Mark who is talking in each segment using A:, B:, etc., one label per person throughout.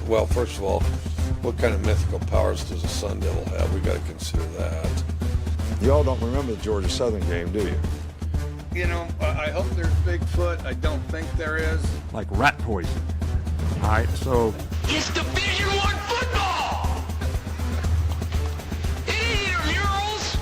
A: Well, first of all, what kind of mythical powers does a Sun Devil have? We got to consider that.
B: Y'all don't remember the Georgia Southern game, do you?
C: You know, I hope there's Bigfoot. I don't think there is.
D: Like rat poison. All right, so
E: It's Division I football! It ain't murals!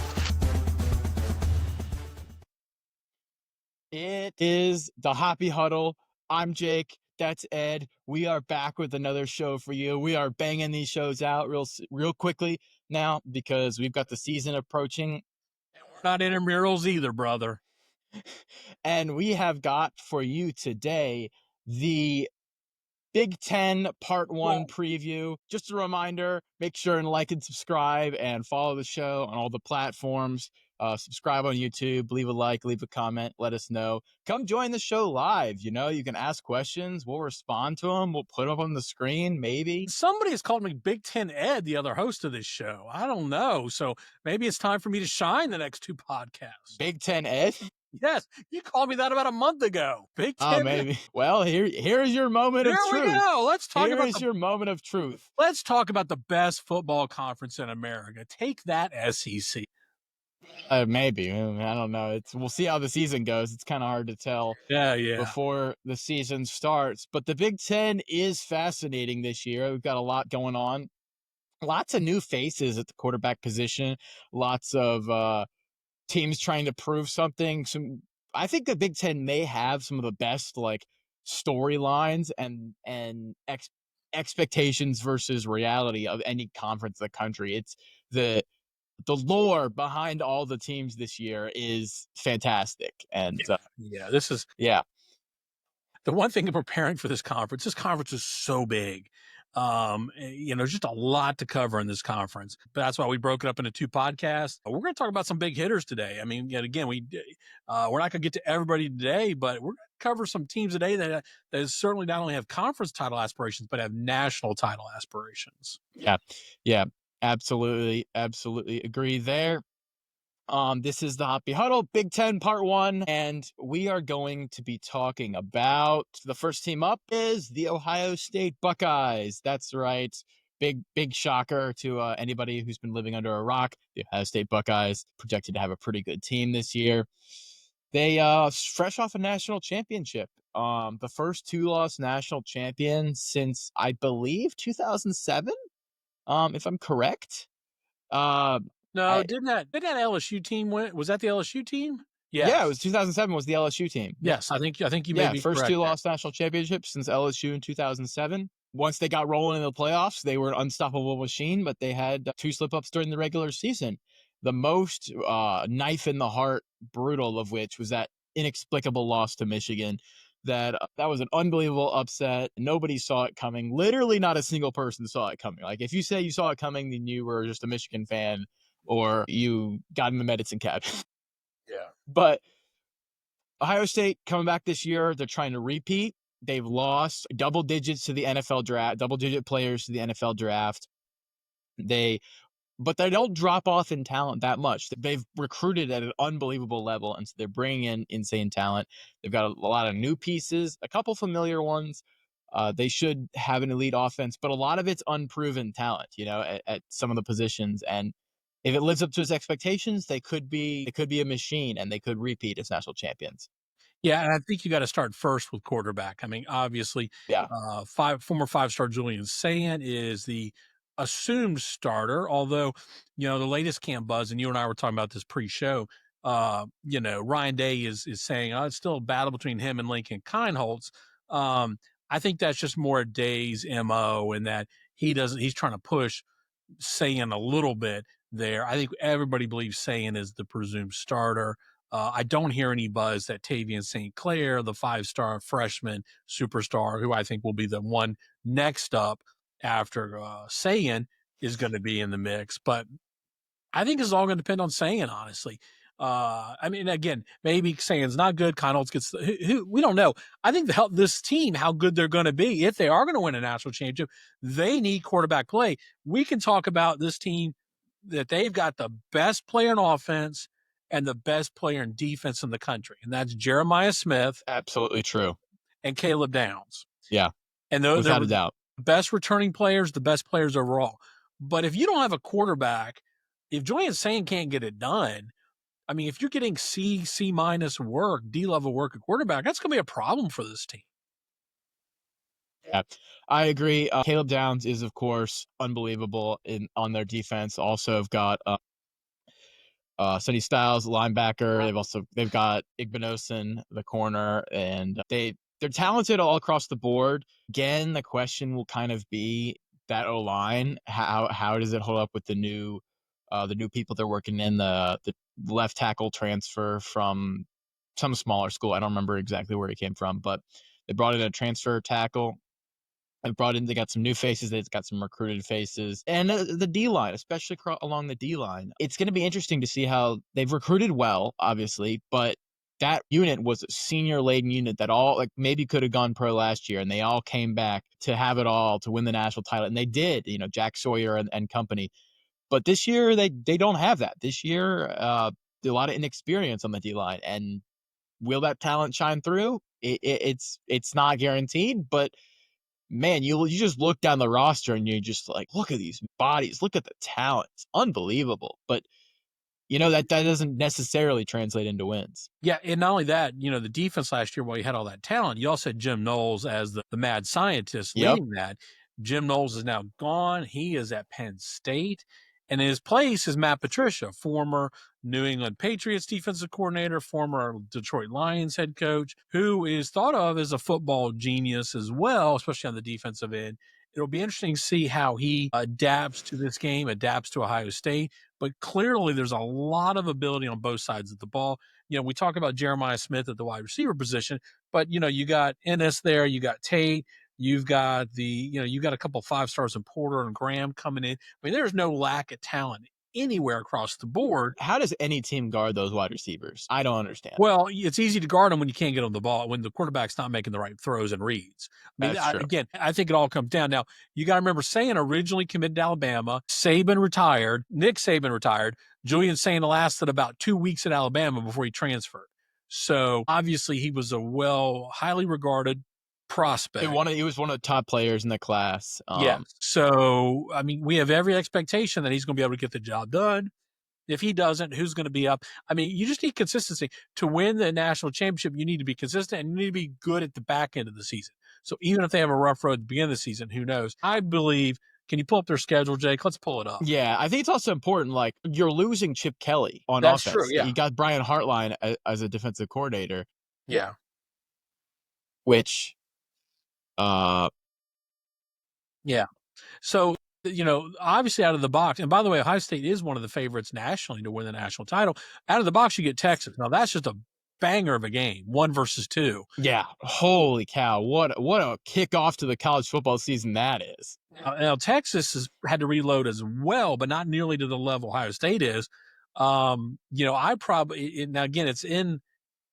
F: It is the Hoppy Huddle. I'm Jake. That's Ed. We are back with another show for you. We are banging these shows out real quickly now because we've got the season approaching.
G: We're not intramurals either, brother.
F: And we have got for you today the Big Ten Part 1 preview. Just a reminder, make sure and like and subscribe and follow the show on all the platforms. Subscribe on YouTube, leave a like, leave a comment, let us know. Come join the show live. You know, you can ask questions. We'll respond to them. We'll put them on the screen, maybe.
G: Somebody has called me Big Ten Ed, the other host of this show. I don't know. So maybe it's time for me to shine the next two podcasts.
F: Big Ten Ed?
G: Yes, you called me that about a month ago. Big Ten.
F: Oh, maybe. Well, here's your moment of truth.
G: Here we go. Let's talk
F: Here's your moment of truth.
G: Let's talk about the best football conference in America. Take that, SEC.
F: Maybe. I don't know. We'll see how the season goes. It's kind of hard to tell.
G: Yeah.
F: Before the season starts. But the Big Ten is fascinating this year. We've got a lot going on. Lots of new faces at the quarterback position. Lots of teams trying to prove something. I think the Big Ten may have some of the best storylines and expectations versus reality of any conference in the country. It's the lore behind all the teams this year is fantastic. And
G: this is
F: the
G: one thing in preparing for this conference. This conference is so big. Just a lot to cover in this conference, but that's why we broke it up into two podcasts. We're going to talk about some big hitters today. I mean, yet again, we're not going to get to everybody today, but we're going to cover some teams today that certainly not only have conference title aspirations, but have national title aspirations.
F: Yeah, absolutely agree there. This is the Hoppy Huddle, Big Ten Part 1, and we are going to be talking about the first team up is the Ohio State Buckeyes. That's right. Big shocker to anybody who's been living under a rock. The Ohio State Buckeyes projected to have a pretty good team this year. They fresh off a national championship. The first two-loss national champion since, I believe, 2007, if I'm correct.
G: No, didn't that LSU team win? Was that the LSU team?
F: Yeah, it was 2007 was the LSU team.
G: Yes, I think you may be
F: first
G: correct.
F: two-loss national championships since LSU in 2007. Once they got rolling in the playoffs, they were an unstoppable machine, but they had two slip-ups during the regular season. The most knife in the heart brutal of which was that inexplicable loss to Michigan. That was an unbelievable upset. Nobody saw it coming. Literally not a single person saw it coming. Like, if you say you saw it coming, then you were just a Michigan fan or you got in the medicine cabinet.
G: Yeah.
F: But Ohio State coming back this year, they're trying to repeat. They've lost double digits to the NFL draft, double-digit players to the NFL draft. But they don't drop off in talent that much. They've recruited at an unbelievable level, and so they're bringing in insane talent. They've got a lot of new pieces, a couple familiar ones. They should have an elite offense, but a lot of it's unproven talent, at some of the positions. And if it lives up to its expectations, they could be a machine, and they could repeat as national champions.
G: Yeah, and I think you got to start first with quarterback. I mean, obviously, former five-star Julian Sayin is the assumed starter, although, the latest camp buzz, and you and I were talking about this pre-show, Ryan Day is saying, it's still a battle between him and Lincoln Kienholz. I think that's just more Day's MO, and that he's trying to push Sayin a little bit there. I think everybody believes Sayin is the presumed starter. I don't hear any buzz that Tavian St. Clair, the 5-star freshman superstar, who I think will be the one next up after Sayin, is going to be in the mix. But I think it's all going to depend on Sayin, honestly. I mean, again, maybe Sayin's not good. Kienholz gets we don't know. I think this team, how good they're going to be, if they are going to win a national championship, they need quarterback play. We can talk about this team that they've got the best player in offense and the best player in defense in the country, and that's Jeremiah Smith.
F: Absolutely true.
G: And Caleb Downs.
F: Yeah,
G: and those
F: without a doubt.
G: best returning players, the best players overall. But if you don't have a quarterback, if Julian Sain can't get it done, I mean, if you're getting C minus work, D level work at quarterback, that's going to be a problem for this team.
F: Yeah, I agree. Caleb Downs is, of course, unbelievable on their defense. Also, have got Sonny Styles, linebacker. They've got Igbinosun, the corner, and they're talented all across the board. Again, the question will kind of be that O-line. How does it hold up with the new people they're working in? The left tackle transfer from some smaller school. I don't remember exactly where he came from, but they brought in a transfer tackle. They got some new faces. They've got some recruited faces. And the D-line, especially along the D-line. It's going to be interesting to see how they've recruited well, obviously, but that unit was a senior-laden unit that all maybe could have gone pro last year, and they all came back to have it all, to win the national title. And they did, Jack Sawyer and company. But this year, they don't have that. This year, a lot of inexperience on the D-line. And will that talent shine through? It's not guaranteed, but man, you just look down the roster and you're just like, look at these bodies, look at the talent. It's unbelievable. But that doesn't necessarily translate into wins.
G: Yeah, and not only that, the defense last year, while you had all that talent, you also had Jim Knowles as the mad scientist leading that. Jim Knowles is now gone. He is at Penn State. And in his place is Matt Patricia, former New England Patriots defensive coordinator, former Detroit Lions head coach, who is thought of as a football genius as well, especially on the defensive end. It'll be interesting to see how he adapts to this game, adapts to Ohio State. But clearly there's a lot of ability on both sides of the ball. We talk about Jeremiah Smith at the wide receiver position, but, you got Ennis there, you got Tate, you've got you got a couple 5-stars in Porter and Graham coming in. I mean, there's no lack of talent anywhere across the board.
F: How does any team guard those wide receivers? I don't understand.
G: Well, it's easy to guard them when you can't get on the ball, when the quarterback's not making the right throws and reads. I mean,
F: That's true.
G: Again, I think it all comes down. Now, you got to remember, Sain originally committed to Alabama. Saban retired. Nick Saban retired. Julian Sain lasted about 2 weeks at Alabama before he transferred. So obviously he was a highly regarded prospect.
F: He was one of the top players in the class.
G: Yeah. So, I mean, we have every expectation that he's going to be able to get the job done. If he doesn't, who's going to be up? I mean, you just need consistency. To win the national championship, you need to be consistent and you need to be good at the back end of the season. So even if they have a rough road at the beginning of the season, who knows? I believe, can you pull up their schedule, Jake? Let's pull it up.
F: Yeah, I think it's also important, you're losing Chip Kelly on
G: That's
F: offense.
G: True, yeah.
F: You got Brian Hartline as a defensive coordinator.
G: Yeah.
F: Which...
G: Yeah. So, obviously out of the box, and by the way, Ohio State is one of the favorites nationally to win the national title. Out of the box, you get Texas. Now, that's just a banger of a game, 1 versus 2.
F: Yeah. Holy cow. What a kickoff to the college football season that is.
G: Now, Texas has had to reload as well, but not nearly to the level Ohio State is. I probably, now again,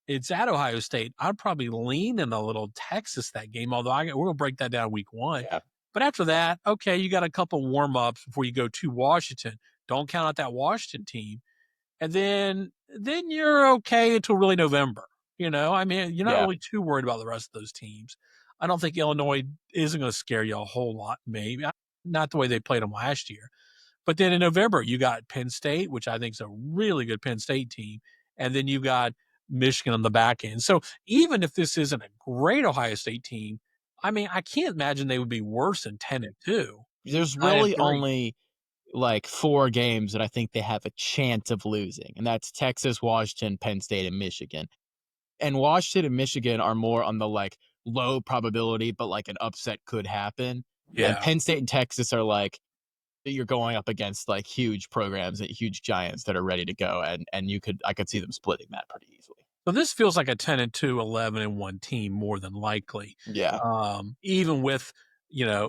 G: it's at Ohio State. I'd probably lean in a little Texas that game, although we're going to break that down week 1.
F: Yeah.
G: But after that, okay, you got a couple warm-ups before you go to Washington. Don't count out that Washington team. And then you're okay until really November. I mean, you're not really too worried about the rest of those teams. I don't think Illinois isn't going to scare you a whole lot, maybe. Not the way they played them last year. But then in November, you got Penn State, which I think is a really good Penn State team. And then you got Michigan on the back end. So even if this isn't a great Ohio State team, I mean, I can't imagine they would be worse than 10-2.
F: There's really only 4 games that I think they have a chance of losing, and that's Texas, Washington, Penn State, and Michigan. And Washington and Michigan are more on the low probability, but an upset could happen.
G: Yeah.
F: And Penn State and Texas are you're going up against huge programs and huge giants that are ready to go, and I could see them splitting that pretty easily.
G: So this feels like a 10-2, 11-1 team more than likely.
F: Yeah.
G: Even with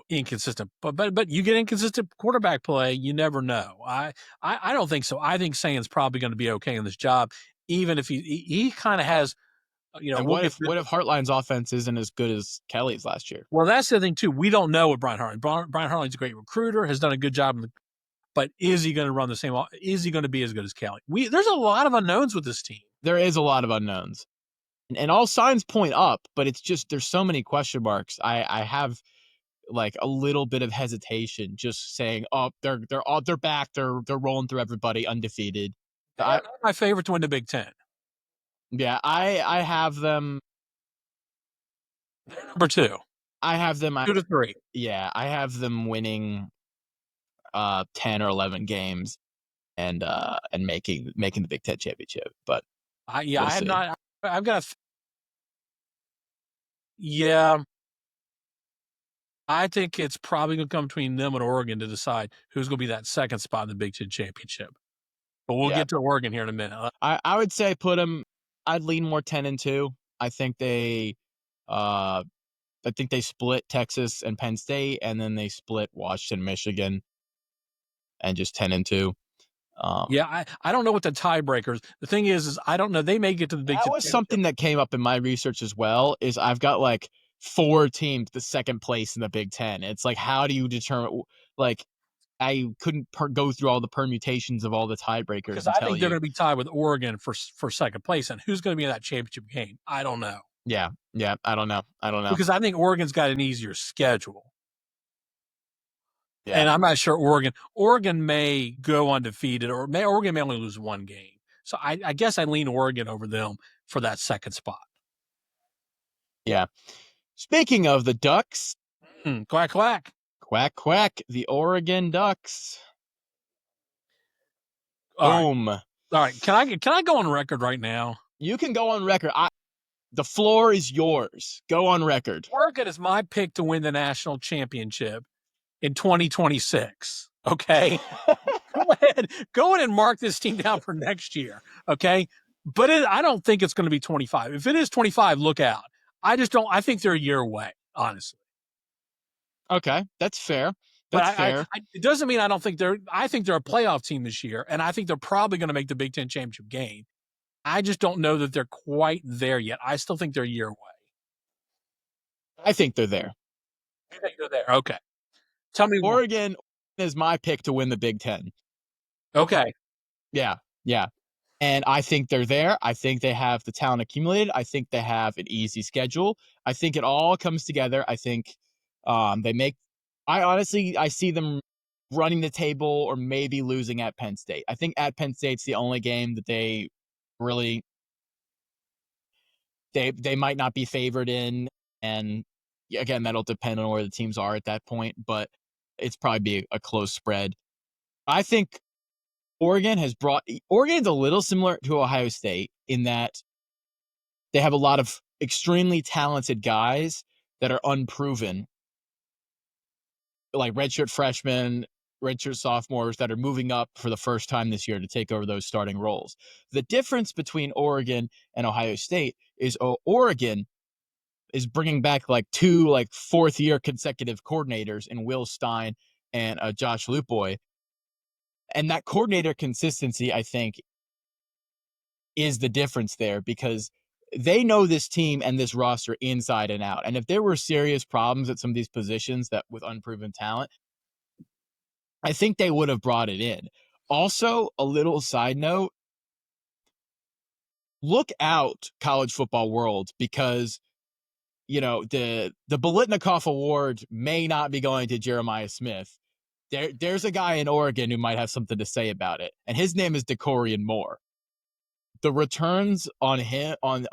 G: inconsistent, but you get inconsistent quarterback play, you never know. I don't think so. I think Sain's probably going to be okay in this job, even if he kind of has.
F: And what if Hartline's offense isn't as good as Kelly's last year?
G: Well, that's the thing too. We don't know what Brian Hartline. Brian Hartline's a great recruiter, has done a good job, but is he going to run the same? Is he going to be as good as Kelly? There's a lot of unknowns with this team.
F: There is a lot of unknowns, and all signs point up, but it's just there's so many question marks. I have like a little bit of hesitation, just saying, "Oh, they're back. They're rolling through everybody undefeated."
G: They're my favorite to win the Big Ten.
F: Yeah, I have them.
G: They're number 2.
F: I have them
G: 2 to 3.
F: Yeah, I have them winning 10 or 11 games and making the Big Ten championship. But
G: I
F: we'll
G: have
F: see.
G: not. I've got. Yeah, I think it's probably going to come between them and Oregon to decide who's going to be that second spot in the Big Ten championship. But we'll get to Oregon here in a minute.
F: I would say put them. I'd lean more 10-2. I think they split Texas and Penn State, and then they split Washington, Michigan, and just 10-2.
G: Yeah, I don't know what the tiebreakers. The thing is I don't know. They may get to the Big Ten.
F: That was something that came up in my research as well. Is I've got like 4 teams the second place in the Big Ten. It's like, how do you determine? Like, I couldn't go through all the permutations of all the tiebreakers.
G: Because I think they're going to be tied with Oregon for second place, and who's going to be in that championship game? I don't know.
F: Yeah, I don't know.
G: Because I think Oregon's got an easier schedule.
F: Yeah.
G: And I'm not sure Oregon may go undefeated, or Oregon may only lose 1 game. So I guess I lean Oregon over them for that second spot.
F: Yeah. Speaking of the Ducks,
G: quack, quack.
F: Quack, quack, the Oregon Ducks.
G: Boom. All right. Can I go on record right now?
F: You can go on record. The floor is yours. Go on record.
G: Oregon is my pick to win the national championship in 2026. Okay. Go ahead and mark this team down for next year. Okay. But I don't think it's going to be 25. If it is 25, look out. I think they're a year away, honestly.
F: Okay. That's fair. That's fair.
G: It doesn't mean I think they're a playoff team this year, and I think they're probably going to make the Big Ten championship game. I just don't know that they're quite there yet. I still think they're a year away.
F: I think they're there.
G: You think they're there? Okay. Tell me
F: Oregon is my pick to win the Big Ten.
G: Okay.
F: Yeah. And I think they're there. I think they have the talent accumulated. I think they have an easy schedule. I think it all comes together. I think I see them running the table or maybe losing at Penn State. I think at Penn State's the only game that they really they might not be favored in, and again, that'll depend on where the teams are at that point, but it's probably be a close spread. I think Oregon's a little similar to Ohio State in that they have a lot of extremely talented guys that are unproven, like redshirt freshmen, redshirt sophomores that are moving up for the first time this year to take over those starting roles. The difference between Oregon and Ohio State is Oregon is bringing back like 2 fourth-year consecutive coordinators in Will Stein and Josh Lupoy. And that coordinator consistency, I think, is the difference there, because they know this team and this roster inside and out. And if there were serious problems at some of these positions that with unproven talent, I think they would have brought it in. Also, a little side note, look out, college football world, because the Biletnikoff Award may not be going to Jeremiah Smith. There's a guy in Oregon who might have something to say about it, and his name is DeCorian Moore. The returns on him on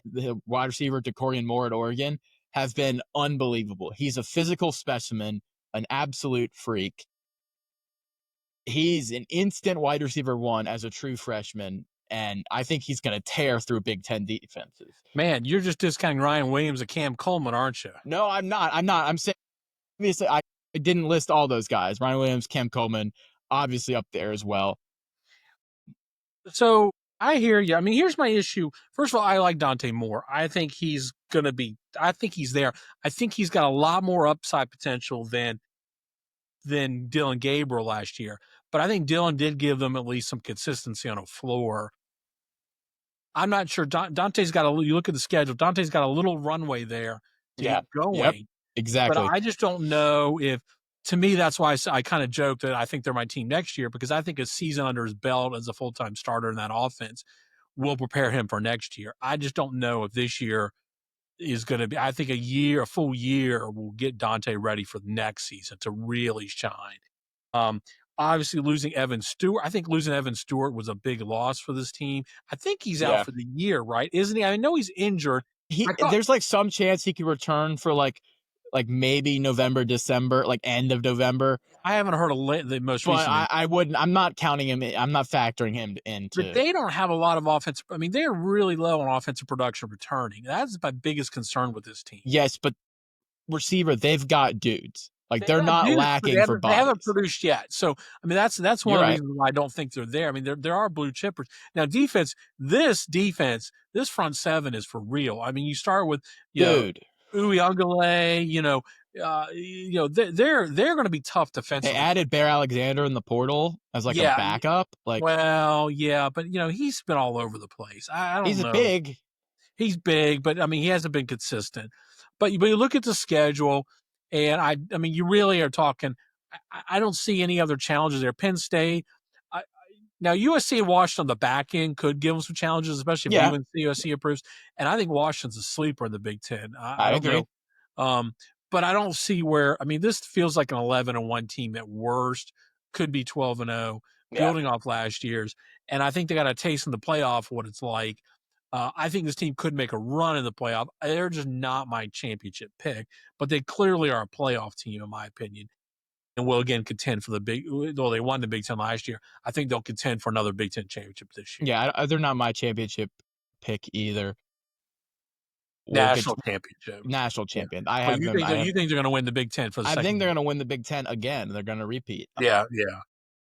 F: the wide receiver DeCorian Moore at Oregon have been unbelievable. He's a physical specimen, an absolute freak. He's an instant wide receiver 1 as a true freshman, and I think he's going to tear through Big Ten defenses.
G: Man, you're just discounting Ryan Williams and Cam Coleman, aren't you?
F: No, I'm not. I'm saying, obviously, I didn't list all those guys. Ryan Williams, Cam Coleman, obviously up there as well.
G: So I hear you. I mean, here's my issue. First of all, I like Dante Moore. I think he's there. I think he's got a lot more upside potential than Dylan Gabriel last year. But I think Dylan did give them at least some consistency on a floor. I'm not sure. Dante's got you look at the schedule, Dante's got a little runway there to get going.
F: Yep, exactly.
G: But I just don't know to me, that's why I kind of joked that I think they're my team next year, because I think a season under his belt as a full-time starter in that offense will prepare him for next year. I just don't know if this year is going to be, I think a full year will get Dante ready for the next season to really shine. Obviously losing Evan Stewart. I think losing Evan Stewart was a big loss for this team. I think he's out for the year, right? Isn't he? I know he's injured.
F: There's like some chance he could return for like maybe November, December, like end of November.
G: I haven't heard of the most
F: but
G: recent.
F: I wouldn't. I'm not counting him. I'm not factoring him into.
G: But they don't have a lot of offensive. I mean, they're really low on offensive production returning. That's my biggest concern with this team.
F: Yes, but receiver, they've got dudes. Like they're not dudes, lacking for bodies.
G: They haven't produced yet. So I mean, that's one of the reasons why I don't think they're there. I mean, there are blue chippers now. This front seven is for real. I mean, you start with Uyunglele, they're going to be tough defensively.
F: They added Bear Alexander in the portal as like a backup. Like,
G: well, yeah, but he's been all over the place. I don't know. He's big, but I mean, he hasn't been consistent. But you look at the schedule, and I mean, you really are talking. I don't see any other challenges there. Penn State. Now, USC and Washington on the back end could give them some challenges, especially if USC improves. And I think Washington's a sleeper in the Big Ten. I agree. But I don't see where. I mean, this feels like an 11-1 team at worst. Could be 12-0, building off last year's. And I think they got a taste in the playoff what it's like. I think this team could make a run in the playoff. They're just not my championship pick, but they clearly are a playoff team, in my opinion, and will again contend for the big. Though they won the Big Ten last year, I think they'll contend for another Big Ten championship this year.
F: Yeah, they're not my championship pick either.
G: National
F: champion. I have them.
G: You think they're going to win the Big Ten for the second?
F: I think they're going to win the Big Ten again. They're going to repeat.
G: Yeah.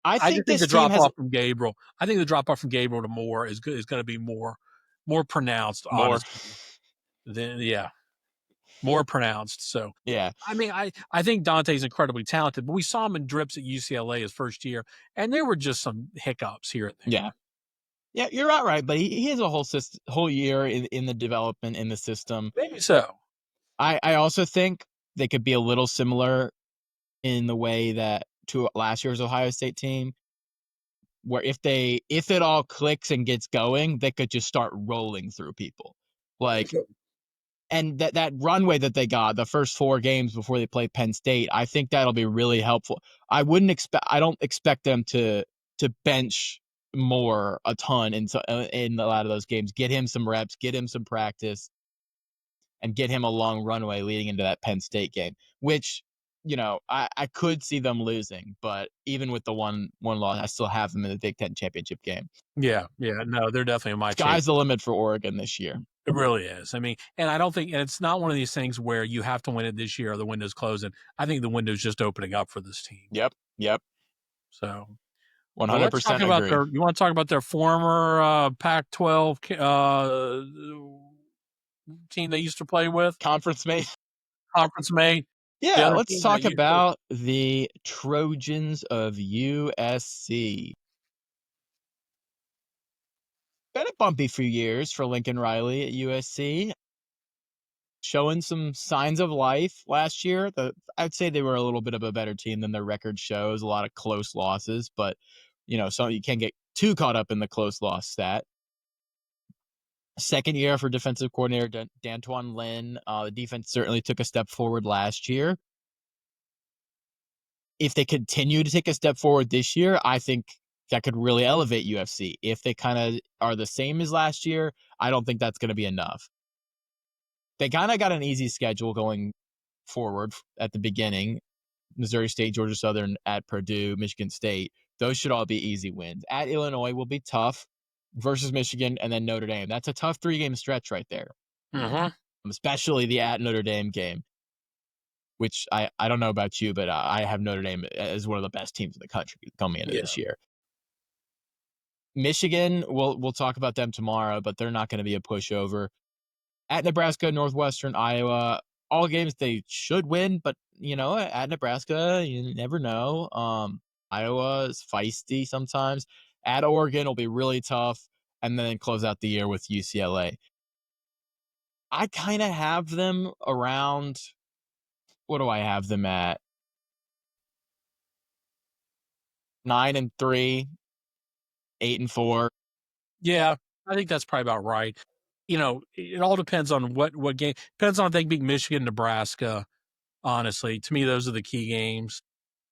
F: I think
G: the drop off from Gabriel. I think the drop off from Gabriel to Moore is going to be more pronounced. More pronounced. So I mean, I think Dante's incredibly talented, but we saw him in drips at UCLA his first year, and there were just some hiccups here and there.
F: Yeah, you're right. But he has a whole year in the development in the system.
G: Maybe so.
F: I also think they could be a little similar in the way that to last year's Ohio State team, where if it all clicks and gets going, they could just start rolling through people. And that runway that they got the first 4 games before they play Penn State, I think that'll be really helpful. I don't expect them to bench Moore a ton in a lot of those games. Get him some reps, get him some practice, and get him a long runway leading into that Penn State game, which, I could see them losing, but even with the one loss, I still have them in the Big Ten championship game.
G: Yeah. No, they're definitely my
F: sky's the limit for Oregon this year.
G: It really is. I mean, and I don't think, and it's not one of these things where you have to win it this year or the window's closing. I think the window's just opening up for this team.
F: Yep.
G: So
F: 100% agree.
G: You want to talk about their former Pac-12 team they used to play with?
F: Conference mate.
G: Yeah,
F: let's talk about the Trojans of USC. Been a bumpy few years for Lincoln Riley at USC. Showing some signs of life last year. I'd say they were a little bit of a better team than their record shows. A lot of close losses, but so you can't get too caught up in the close loss stat. Second year for defensive coordinator D'Antoine Lynn. The defense certainly took a step forward last year. If they continue to take a step forward this year, I think that could really elevate UFC. If they kind of are the same as last year, I don't think that's going to be enough. They kind of got an easy schedule going forward at the beginning. Missouri State, Georgia Southern, at Purdue, Michigan State. Those should all be easy wins. At Illinois will be tough versus Michigan and then Notre Dame. That's a tough 3-game stretch right there.
G: Mm-hmm.
F: Especially the at Notre Dame game, which I don't know about you, but I have Notre Dame as one of the best teams in the country coming into this year. Michigan, we'll talk about them tomorrow, but they're not going to be a pushover. At Nebraska, Northwestern, Iowa, all games they should win, but at Nebraska, you never know. Iowa is feisty sometimes. At Oregon will be really tough, and then close out the year with UCLA. I kind of have them around. What do I have them at? 9-3, 8-4.
G: Yeah, I think that's probably about right. it all depends on what game. Depends on if they can beat Michigan, Nebraska. Honestly, to me, those are the key games.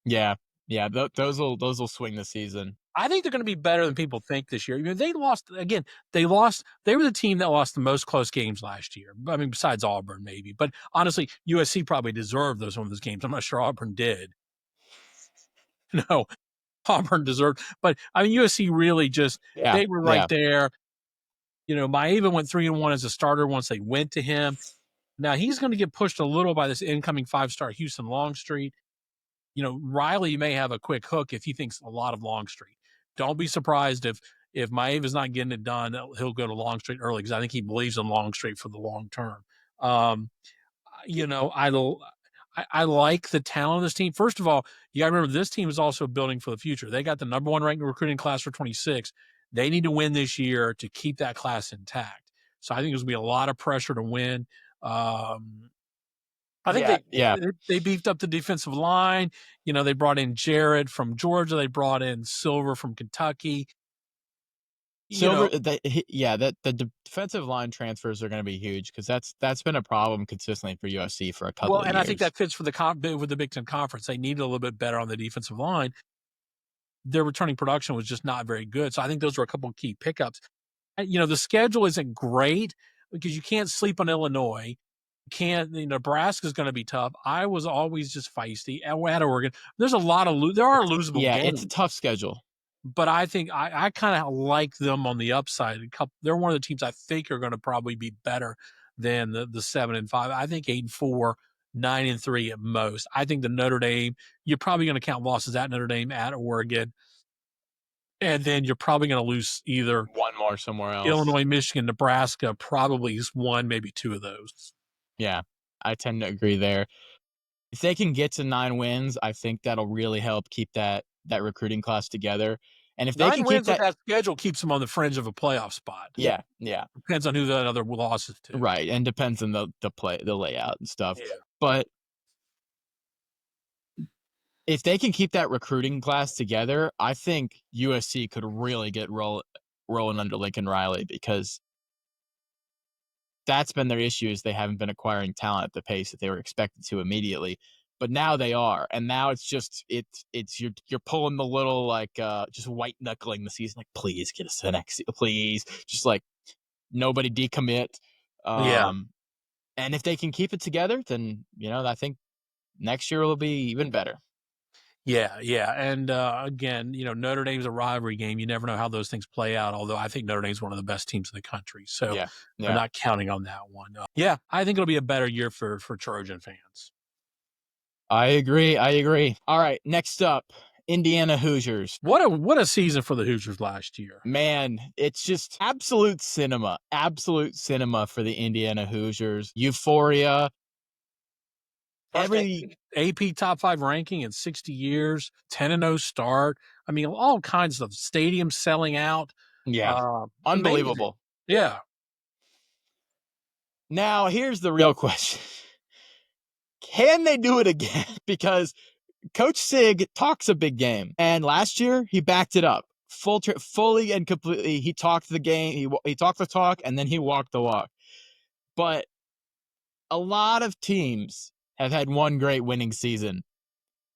F: Yeah. Those will swing the season.
G: I think they're going to be better than people think this year. They lost again. They were the team that lost the most close games last year. I mean, besides Auburn, maybe. But honestly, USC probably deserved some of those games. I'm not sure Auburn did. No, Auburn deserved. But I mean, USC really they were right there. Maeva went 3-1 as a starter once they went to him. Now he's going to get pushed a little by this incoming 5-star Houston Longstreet. Riley may have a quick hook if he thinks a lot of Longstreet. Don't be surprised if Maeva's not getting it done, he'll go to Longstreet early because I think he believes in Longstreet for the long term. I like the talent of this team. First of all, you got to remember this team is also building for the future. They got the number 1 ranked recruiting class for 26. They need to win this year to keep that class intact. So I think there's going to be a lot of pressure to win. I think they beefed up the defensive line. They brought in Jarrett from Georgia. They brought in Silver from Kentucky.
F: The defensive line transfers are going to be huge because that's been a problem consistently for USC for a couple of years.
G: Well, and I think that fits for with the Big Ten Conference. They needed a little bit better on the defensive line. Their returning production was just not very good. So I think those were a couple of key pickups. The schedule isn't great because you can't sleep on Illinois. Nebraska is going to be tough. Iowa's always just feisty. At Oregon, there's a lot of there are losable games.
F: It's a tough schedule.
G: But I think I kind of like them on the upside. They're one of the teams I think are going to probably be better than the 7-5. I think 8-4, 9-3 at most. I think the Notre Dame, you're probably going to count losses at Notre Dame, at Oregon, and then you're probably going to lose either
F: one more somewhere else.
G: Illinois, Michigan, Nebraska, probably is one, maybe two of those.
F: Yeah, I tend to agree there. If they can get to 9 wins, I think that'll really help keep that recruiting class together. And if
G: 9
F: they can
G: wins
F: keep
G: that schedule keeps them on the fringe of a playoff spot.
F: Yeah.
G: Depends on who that other losses to.
F: Right, and depends on the layout and stuff.
G: Yeah.
F: But if they can keep that recruiting class together, I think USC could really get rolling under Lincoln Riley because that's been their issue is they haven't been acquiring talent at the pace that they were expected to immediately. But now they are, and now it's just you're pulling the little just white knuckling the season, like please get us to the next, please, just like nobody decommit. And if they can keep it together, then I think next year will be even better.
G: Yeah, and again, Notre Dame's a rivalry game. You never know how those things play out. Although I think Notre Dame's one of the best teams in the country, so I'm not counting on that one. I think it'll be a better year for Trojan fans.
F: I agree. All right, next up, Indiana Hoosiers.
G: What a season for the Hoosiers last year.
F: Man, it's just absolute cinema for the Indiana Hoosiers. Euphoria.
G: Every AP top 5 ranking in 60 years, 10-0 start. I mean, all kinds of stadiums selling out.
F: Yeah, unbelievable.
G: Amazing. Yeah.
F: Now, here's the real question. Can they do it again? Because Coach Sig talks a big game. And last year, he backed it up. Fully and completely. He talked the game. He talked the talk, and then he walked the walk. But a lot of teams have had one great winning season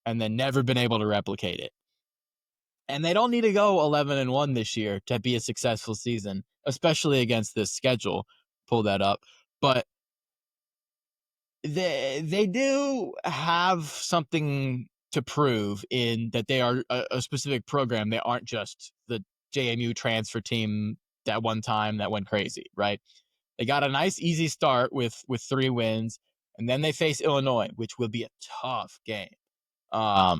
F: and then never been able to replicate it. And they don't need to go 11-1 this year to be a successful season, especially against this schedule. Pull that up. But they do have something to prove in that they are a specific program. They aren't just the JMU transfer team that one time that went crazy, right? They got a nice, easy start with 3 wins, and then they face Illinois, which will be a tough game. At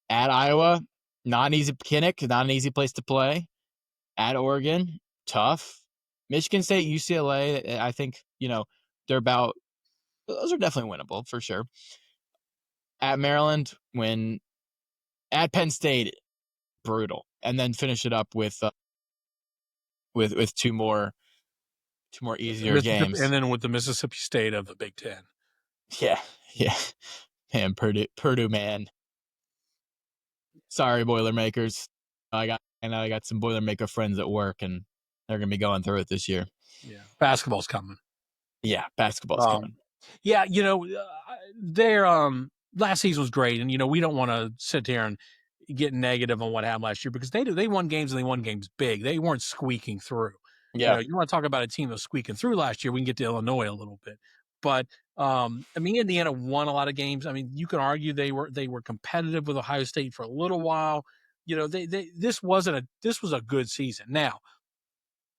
F: Iowa, not an easy Kinnick, not an easy place to play. At Oregon, tough. Michigan State, UCLA, I think, they're about, those are definitely winnable for sure. At Maryland, win. At Penn State, brutal. And then finish it up with 2 more easier games.
G: And then with the Mississippi State of the Big Ten.
F: Yeah. Man, Purdue, man. Sorry, Boilermakers. I got some Boilermaker friends at work, and they're going to be going through it this year.
G: Yeah, basketball's coming.
F: Yeah, basketball's coming.
G: Yeah, their last season was great, and we don't want to sit there and get negative on what happened last year because they won games and they won games big. They weren't squeaking through.
F: Yeah.
G: You want to talk about a team that was squeaking through last year, we can get to Illinois a little bit. But Indiana won a lot of games. I mean, you can argue they were competitive with Ohio State for a little while. This was a good season. Now,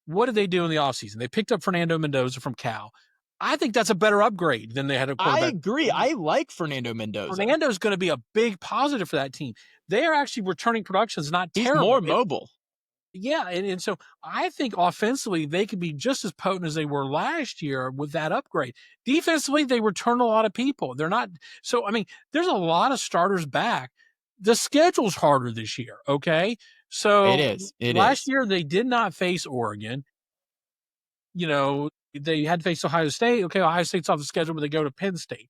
G: what did they do in the offseason? They picked up Fernando Mendoza from Cal. I think that's a better upgrade than they had a quarterback.
F: I agree. I like Fernando Mendoza.
G: Fernando's going to be a big positive for that team. They are actually returning productions, not
F: He's
G: terrible.
F: more mobile.
G: Yeah, and so I think offensively they could be just as potent as they were last year with that upgrade. Defensively, they return a lot of people. They're not so. I mean, there's a lot of starters back. The schedule's harder this year. Okay, so
F: It is.
G: Last year they did not face Oregon. They had to face Ohio State. Okay, Ohio State's off the schedule, but they go to Penn State.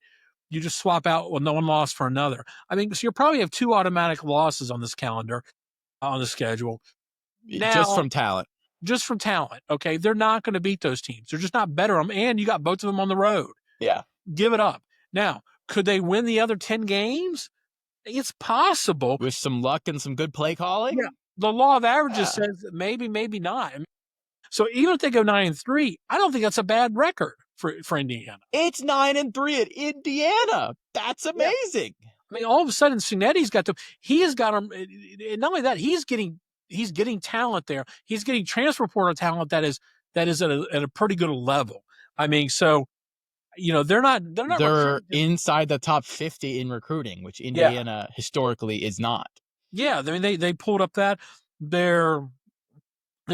G: You just swap out no one lost for another. I mean, so you'll probably have 2 automatic losses on this calendar, on the schedule. Now,
F: just from talent.
G: Just from talent, okay? They're not going to beat those teams. They're just not better. And you got both of them on the road.
F: Yeah.
G: Give it up. Now, could they win the other 10 games? It's possible.
F: With some luck and some good play calling?
G: Yeah. The law of averages says maybe not. So even if they go 9-3, I don't think that's a bad record for Indiana.
F: It's 9-3 at Indiana. That's amazing.
G: Yeah. I mean, all of a sudden, Cinetti's got them. He has got them. And not only that, he's getting talent there. He's getting transfer portal talent that is at a pretty good level. I mean, so they're
F: inside the top 50 in recruiting, which Indiana historically is not.
G: Yeah, I mean they pulled up that their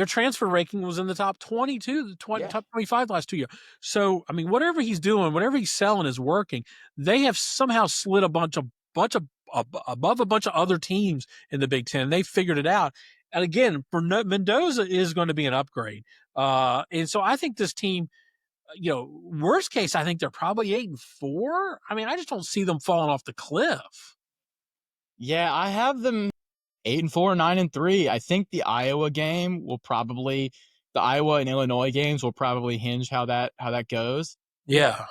G: transfer ranking was in the top 22, top 25 last 2 years. So, I mean, whatever he's doing, whatever he's selling is working. They have somehow slid above a bunch of other teams in the Big Ten. They figured it out. And again, Mendoza is going to be an upgrade. And so I think this team, worst case, I think they're probably 8-4. I mean, I just don't see them falling off the cliff.
F: Yeah, I have them 8-4, 9-3. I think the Iowa and Illinois games will probably hinge how that goes.
G: Yeah.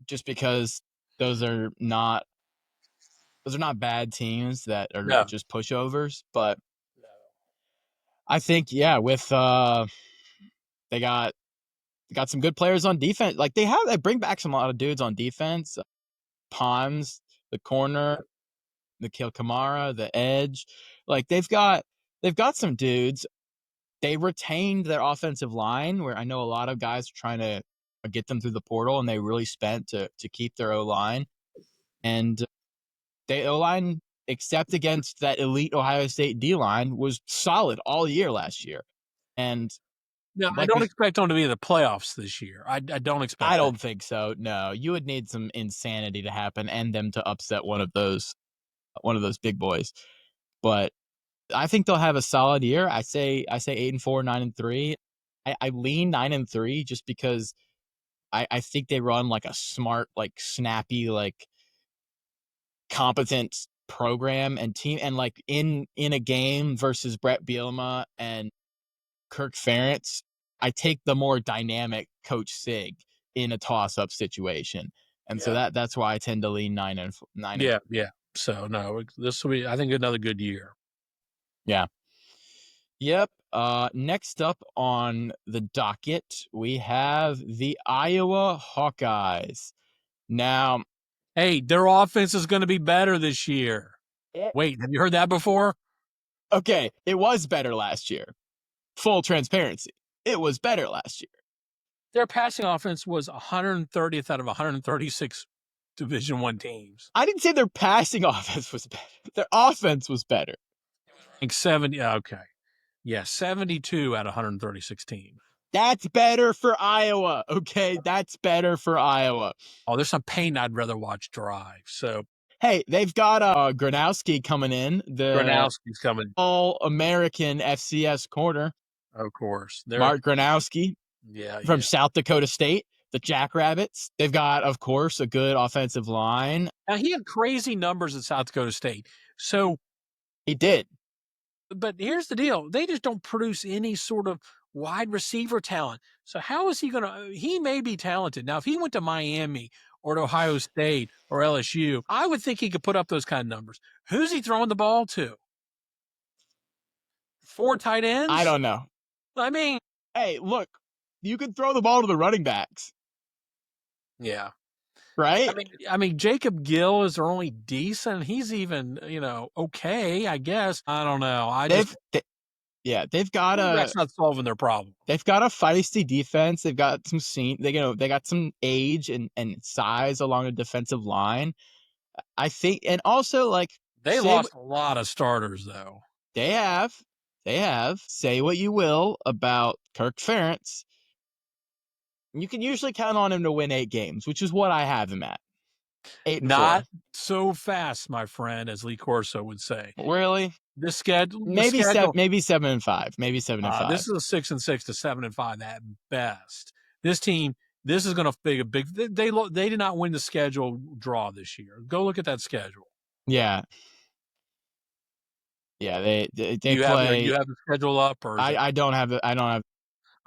F: Just because those are not bad teams that are just pushovers, but I think with they got some good players on defense. Like they bring back some lot of dudes on defense. Pons, the corner, Nikhil Kamara, the edge. Like they've got some dudes. They retained their offensive line, where I know a lot of guys are trying to get them through the portal, and they really spent to keep their O-line. And the O-line, except against that elite Ohio State D-line, was solid all year last year. And
G: no, I don't expect them to be in the playoffs this year. I don't expect.
F: I don't think so. No, you would need some insanity to happen and them to upset one of those big boys. But I think they'll have a solid year. I say 8-4, 9-3. I lean 9-3 just because I think they run like a smart, like snappy, like competent program and team. And like in a game versus Brett Bielema and Kirk Ferentz, I take the more dynamic Coach Sig in a toss-up situation. And so that's why I tend to lean 9-9.
G: Yeah. So no, this will be, I think, another good year.
F: Yeah. Yep. Next up on the docket, we have the Iowa Hawkeyes. Now,
G: hey, their offense is going to be better this year. Wait, have you heard that before?
F: Okay, it was better last year. Full transparency. It was better last year.
G: Their passing offense was 130th out of 136 Division I teams.
F: I didn't say their passing offense was better. Their offense was better.
G: Like 70. Okay. Yeah, 72 out of 136 teams.
F: That's better for Iowa. Okay, that's better for Iowa.
G: Oh, there's some pain I'd rather watch drive. So,
F: hey, they've got Gronowski coming in.
G: Gronowski's coming.
F: All-American FCS corner.
G: Of course.
F: Mark Gronowski.
G: Yeah.
F: From South Dakota State, the Jackrabbits. They've got, of course, a good offensive line.
G: Now, he had crazy numbers at South Dakota State. So
F: he did.
G: But here's the deal. They just don't produce any sort of wide receiver talent. So how is he going to? He may be talented. Now, if he went to Miami or to Ohio State or LSU, I would think he could put up those kind of numbers. Who's he throwing the ball to? 4 tight ends?
F: I don't know.
G: I mean,
F: hey, look, you can throw the ball to the running backs.
G: Yeah.
F: Right?
G: I mean, Jacob Gill is their only decent. He's even, okay, I guess. I don't know.
F: They've got
G: that's not solving their problem.
F: They've got a feisty defense. They've got some they got some age and size along the defensive line. I think, and also like
G: they lost a lot of starters though.
F: They have. Say what you will about Kirk Ferentz. You can usually count on him to win 8 games, which is what I have him at. 8-4.
G: Not so fast, my friend, as Lee Corso would say.
F: Really?
G: This schedule,
F: maybe 7-5. Maybe 7-5.
G: This is a 6-6 to 7-5 at best. This team, this is going to be a big. They did not win the schedule draw this year. Go look at that schedule.
F: Yeah. Yeah, they
G: you
F: play.
G: You have the schedule up, or
F: I don't have it. I don't have.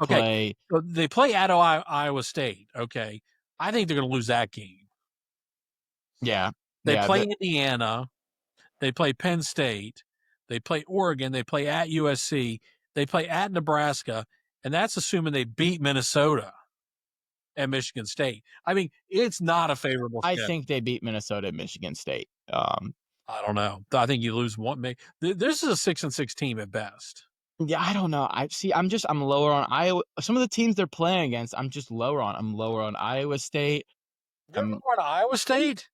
G: Okay,
F: play.
G: So they play at Iowa State. Okay, I think they're going to lose that game.
F: Yeah,
G: they play Indiana. They play Penn State. They play Oregon. They play at USC. They play at Nebraska, and that's assuming they beat Minnesota and Michigan State. I mean, it's not a favorable schedule.
F: I think they beat Minnesota and Michigan State.
G: I don't know. I think you lose one. This is a 6-6 team at best.
F: Yeah, I don't know. I'm lower on Iowa. Some of the teams they're playing against, I'm just lower on. I'm lower on Iowa State.
G: You're lower on Iowa State?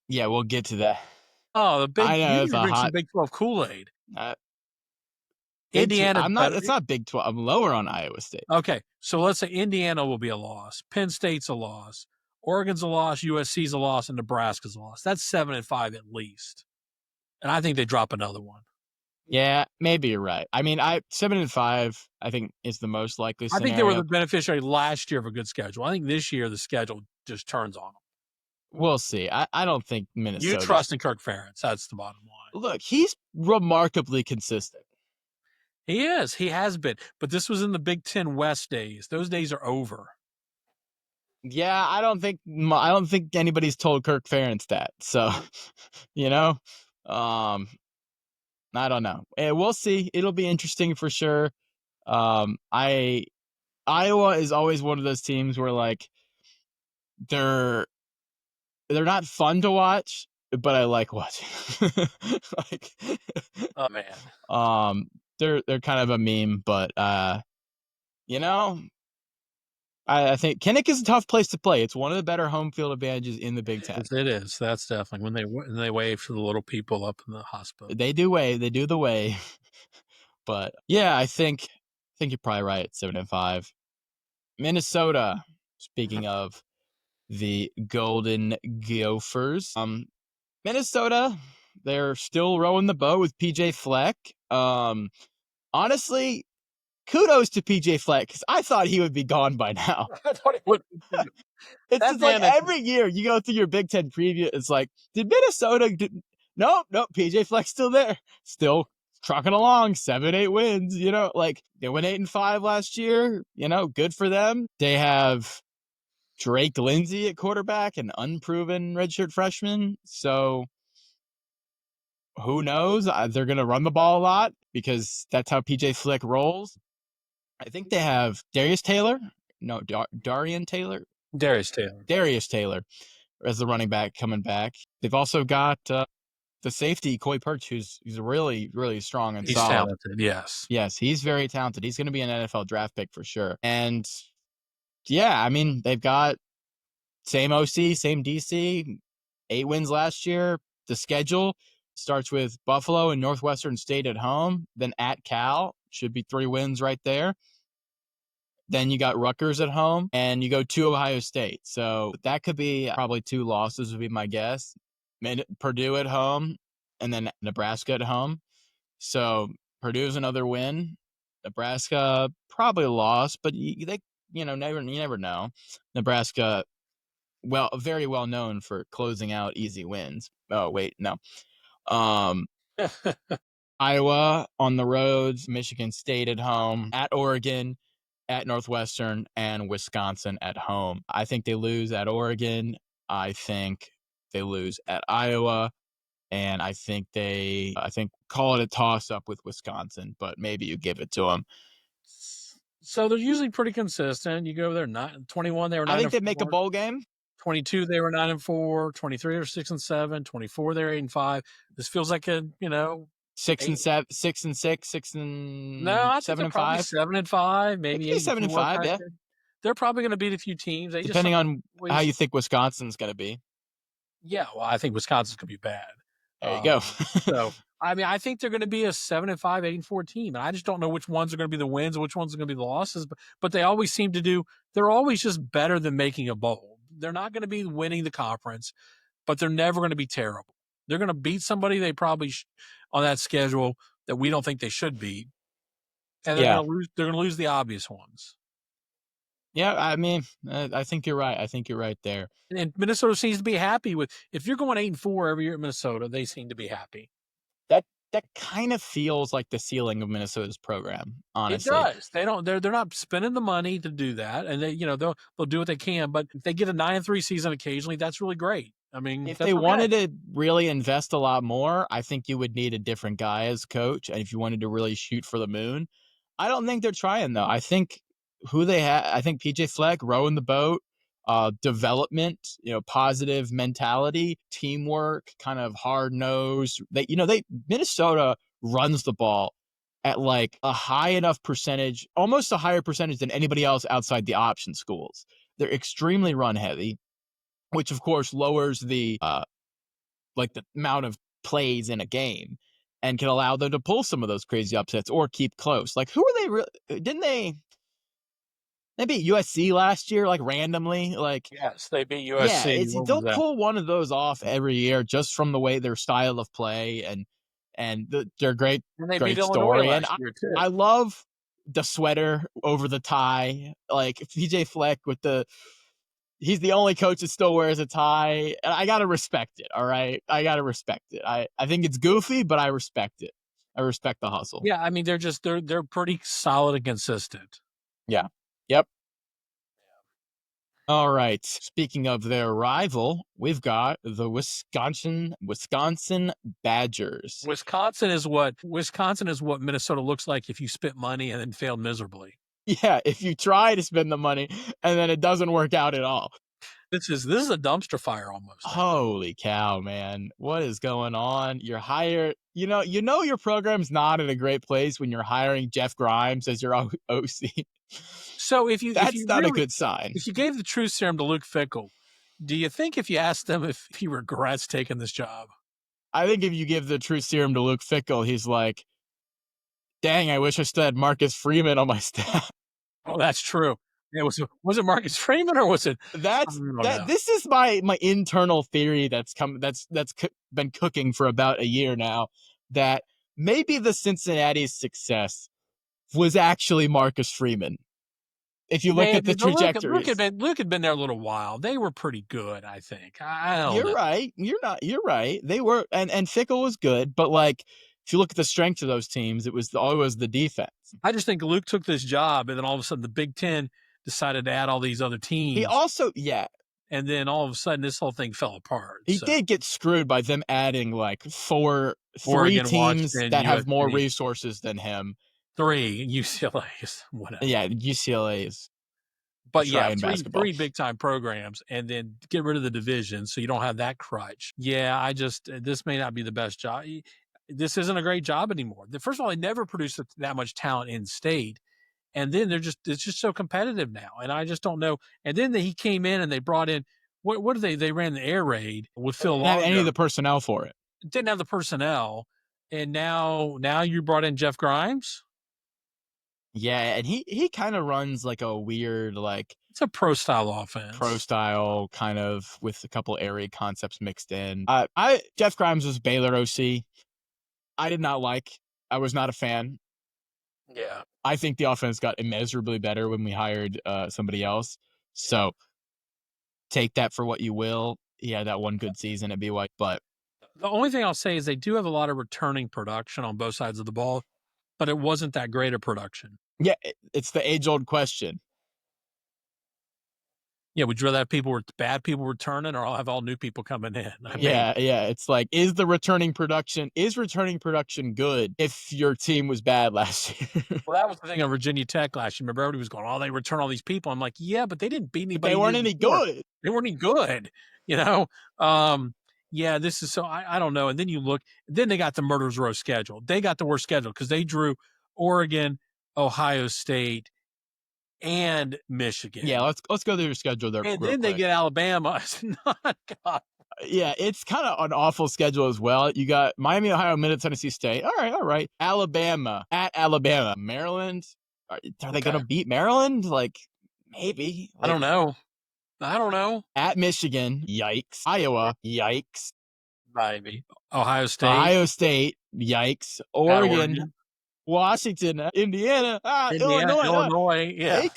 F: Yeah, we'll get to that.
G: Oh, the big Big 12 Kool-Aid. Indiana.
F: It's not Big 12. I'm lower on Iowa State.
G: Okay, so let's say Indiana will be a loss. Penn State's a loss. Oregon's a loss. USC's a loss, and Nebraska's a loss. That's 7-5 at least. And I think they drop another one.
F: Yeah, maybe you're right. I mean, 7-5, I think, is the most likely scenario.
G: I think they were the beneficiary last year of a good schedule. I think this year the schedule just turns on them.
F: We'll see. I don't think Minnesota.
G: You trust in Kirk Ferentz. That's the bottom line.
F: Look, he's remarkably consistent.
G: He is. He has been. But this was in the Big Ten West days. Those days are over.
F: Yeah, I don't think anybody's told Kirk Ferentz that. So, I don't know. We'll see. It'll be interesting for sure. Iowa is always one of those teams where like they're not fun to watch, but I like watching. Like,
G: oh man.
F: They're kind of a meme, but I think Kinnick is a tough place to play. It's one of the better home field advantages in the Big Ten.
G: It is. That's definitely when they wave to the little people up in the hospital.
F: They do wave. They do the wave. But yeah, I think you're probably right at 7-5. Minnesota. Speaking of the Golden Gophers, Minnesota, they're still rowing the boat with PJ Fleck. Honestly, kudos to PJ Fleck because I thought he would be gone by now.
G: I thought he would.
F: It's just like every year you go through your Big Ten preview. It's like, did Minnesota? Nope. PJ Fleck's still there, still trucking along, 7-8 wins. Like they went 8-5 last year. Good for them. They have Drake Lindsey at quarterback, an unproven redshirt freshman. So who knows? They're going to run the ball a lot because that's how PJ Fleck rolls. I think they have Darius Taylor as the running back coming back. They've also got the safety, Coy Perch, who's really, really strong and solid. He's
G: talented, yes.
F: Yes, he's very talented. He's going to be an NFL draft pick for sure. And yeah, I mean, they've got same OC, same DC, 8 wins last year. The schedule starts with Buffalo and Northwestern State at home, then at Cal. Should be 3 wins right there. Then you got Rutgers at home, and you go to Ohio State. So that could be probably 2 losses would be my guess. Purdue at home, and then Nebraska at home. So Purdue's another win. Nebraska probably a loss, but you never know. Nebraska, very well known for closing out easy wins. Oh wait, no. Iowa on the roads, Michigan State at home, at Oregon, at Northwestern and Wisconsin at home. I think they lose at Oregon. I think they lose at Iowa. And I think call it a toss-up with Wisconsin, but maybe you give it to them.
G: So they're usually pretty consistent. You go over there, 21, they were 9-4.
F: I think they make a bowl game.
G: 22, they were 9-4. 23, they were 6-7. 24, they were 8-5. This feels like a
F: 6 and 7, 6 and 6, 6 and
G: no, I think
F: 7
G: they're
F: and
G: probably
F: 5,
G: 7-5, maybe
F: 7 and 5. Yeah,
G: they're probably going to beat a few teams.
F: Depending on how you think Wisconsin's going to be.
G: Yeah, well, I think Wisconsin's going to be bad.
F: There you go.
G: So, I mean, I think they're going to be a 7-5, 8-4 team. And I just don't know which ones are going to be the wins and which ones are going to be the losses. But they always seem to do, they're always just better than making a bowl. They're not going to be winning the conference, but they're never going to be terrible. They're going to beat somebody they probably on that schedule that we don't think they should beat. And they're going to lose the obvious ones.
F: Yeah, I mean, I think you're right. I think you're right there.
G: And Minnesota seems to be happy with, if you're going 8-4 every year at Minnesota, they seem to be happy.
F: That kind of feels like the ceiling of Minnesota's program, honestly.
G: It does. They're not spending the money to do that, and they'll do what they can. But if they get a 9-3 season occasionally, that's really great. I mean,
F: if they wanted to really invest a lot more, I think you would need a different guy as coach. And if you wanted to really shoot for the moon, I don't think they're trying though. I think I think PJ Fleck rowing the boat, development, positive mentality, teamwork, kind of hard nosed. Minnesota runs the ball at like a high enough percentage, almost a higher percentage than anybody else outside the option schools. They're extremely run heavy, which of course lowers the amount of plays in a game and can allow them to pull some of those crazy upsets or keep close. Like, who are they? Didn't they beat USC last year, like randomly? Like,
G: yes, they beat USC.
F: Yeah, they'll pull one of those off every year just from the way their style of play and their great story. And I love the sweater over the tie, like PJ Fleck he's the only coach that still wears a tie, and I gotta respect it. All right, I gotta respect it. I think it's goofy, but I respect it. I respect the hustle.
G: Yeah, I mean they're pretty solid and consistent.
F: Yeah. Yep. All right. Speaking of their rival, we've got the Wisconsin Badgers.
G: Wisconsin is what Minnesota looks like if you spent money and then failed miserably.
F: Yeah, if you try to spend the money and then it doesn't work out at all.
G: This is a dumpster fire almost.
F: Holy cow, man. What is going on? You're hired. Your program's not in a great place when you're hiring Jeff Grimes as your OC.
G: So
F: that's not a good sign.
G: If you gave the truth serum to Luke Fickell, do you think if you asked him if he regrets taking this job?
F: I think if you give the truth serum to Luke Fickell, he's like, dang, I wish I still had Marcus Freeman on my staff.
G: Oh, that's true. Yeah, was it Marcus Freeman or was it?
F: This is my internal theory that's been cooking for about a year now, that maybe the Cincinnati's success was actually Marcus Freeman. If you look at the trajectory,
G: Luke had been there a little while. They were pretty good, I think.
F: You're right. You're right. They were, and Fickell was good, but like, if you look at the strength of those teams, it was always the defense.
G: I just think Luke took this job, and then all of a sudden the Big Ten decided to add all these other teams.
F: He also,
G: and then all of a sudden this whole thing fell apart.
F: He did get screwed by them adding like three
G: Oregon,
F: teams
G: Washington,
F: that have
G: USC.
F: More resources than him.
G: 3 UCLA is whatever.
F: Yeah, UCLA is.
G: But yeah, three big time programs, and then get rid of the division so you don't have that crutch. Yeah, this may not be the best job. This isn't a great job anymore. First of all, they never produced that much talent in state. And then it's just so competitive now. And I just don't know. And then he came in and they brought in, what did they ran the air raid with Phil Longo.
F: Didn't have any of the personnel for it.
G: Didn't have the personnel. And now you brought in Jeff Grimes.
F: Yeah. And he kind of runs like a weird, like,
G: it's a pro style offense.
F: Pro style kind of with a couple air raid concepts mixed in. Jeff Grimes was Baylor OC. I did not like. I was not a fan.
G: Yeah.
F: I think the offense got immeasurably better when we hired somebody else. So take that for what you will. He had that one good season at BYU. But
G: the only thing I'll say is they do have a lot of returning production on both sides of the ball, but it wasn't that great a production.
F: Yeah, it's the age-old question.
G: Yeah, would you rather have bad people returning, or I'll have all new people coming in?
F: Yeah. It's like, is returning production good if your team was bad last year?
G: Well, that was the thing on Virginia Tech last year. Remember, everybody was going, "Oh, they return all these people." I'm like, "Yeah, but they didn't beat anybody.
F: They weren't
G: the year
F: any
G: before.
F: good.
G: They weren't any good." You know. Yeah, this is so I don't know. And then you look. Then they got the murderers row schedule. They got the worst schedule because they drew Oregon, Ohio State, and Michigan.
F: Yeah, let's go through your schedule there.
G: And
F: real
G: then they
F: quick.
G: get Alabama. It's not God.
F: Yeah, it's kind of an awful schedule as well. You got Miami, Ohio, Middle Tennessee State. All right. Alabama, at Alabama. Maryland. Are they going to beat Maryland? Like, maybe.
G: I don't know.
F: At Michigan. Yikes. Iowa. Yikes.
G: Maybe. Ohio State.
F: Yikes. Oregon. Washington. Indiana.
G: Illinois. Yeah.